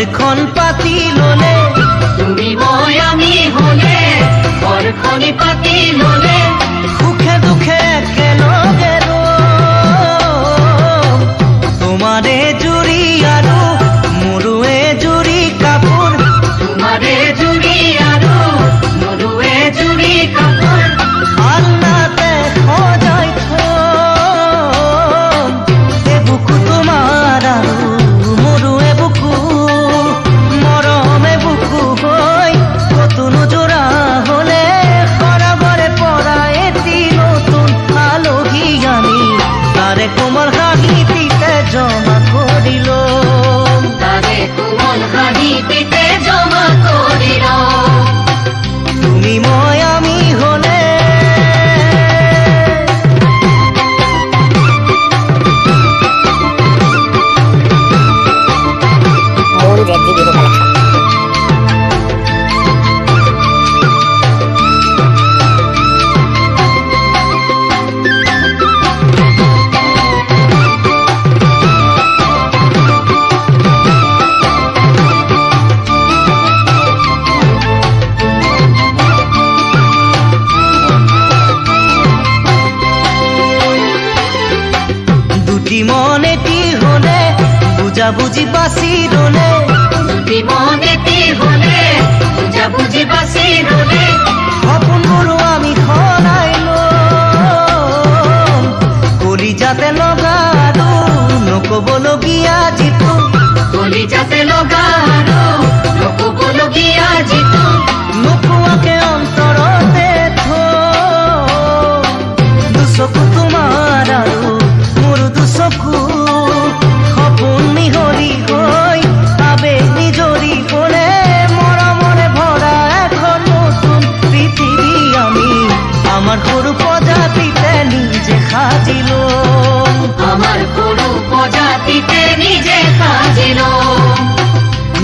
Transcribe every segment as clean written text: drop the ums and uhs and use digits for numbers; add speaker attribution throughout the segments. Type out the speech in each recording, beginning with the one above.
Speaker 1: ঘৰখন পাতি ললে
Speaker 2: তুমি মই আমি হলে ঘৰখনি পাতি ললে
Speaker 1: সুখে দুখে একেলগে তোমাৰে জুৰি আৰু মোৰোৱে জুৰি কাপোৰ
Speaker 2: তোমাৰে জুৰি আৰু মোৰোৱে জুৰি কাপোৰ
Speaker 1: আল্লাতে সজাই থম এ বুকু তোমাৰ আৰু মোৰোৱে বুকু মৰমে বুকু হৈ কতো নোজোৰা হলে সৰবৰে পৰা এটি নতুন আলহী আনি তাৰে কোমল হাঁহিটিতে জমা কৰিল
Speaker 2: তাৰে কোমল হাঁহিটিতে জমা কৰিল
Speaker 1: তুমি মই আমি হলে
Speaker 3: মূল জেডজি বিহু কালেকশন
Speaker 1: দুটি মন এটি হলে বুঝাবুঝি বাসি রলে
Speaker 2: দুটি মন এটি হলে বুঝাবুঝি বাচি ৰলে
Speaker 1: সপোনবোৰো আমি সলাই লম কলিজাতে লগা আৰু নকবলগীয়া যিটো
Speaker 2: কলিজাতে লগা আৰু নকবলগীয়া যিটো
Speaker 1: নোকোৱাকে অন্তৰতে থম দুচকু তোমাৰ আৰু মোৰ দুচকু সপোন মিহলি হৈ আবেগ নিজৰি হলে মৰমৰে ভৰা এখন নতুন পৃথিৱী আমি আমাৰ সৰু প্ৰজাতিতে নিজে সাজিলো
Speaker 2: আমাৰ সৰু প্ৰজাতিতে নিজে সাজিল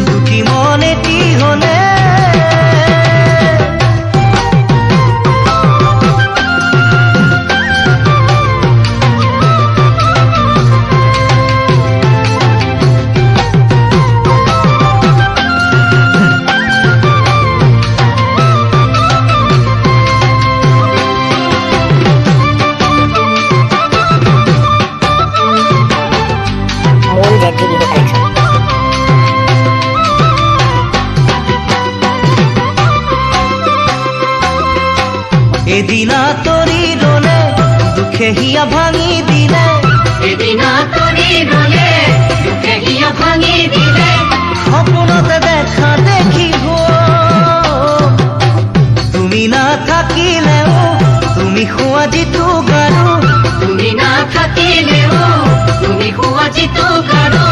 Speaker 1: দুটি মন এটি হলে
Speaker 3: মূল জেডজি বিহু কালেকশন
Speaker 1: এদিনা তৰি ৰলে দুখে হিয়া ভাঙি দিলে
Speaker 2: এদিনা তৰি ৰলে দুখে হিয়া ভাঙি দিলে
Speaker 1: সপোনতে দেখা দেখিব তুমি নাথাকিলেও তুমি খোৱা যিটো গাৰু
Speaker 2: তুমি নাথাকিলেও তুমি খোৱা যিটো গাৰু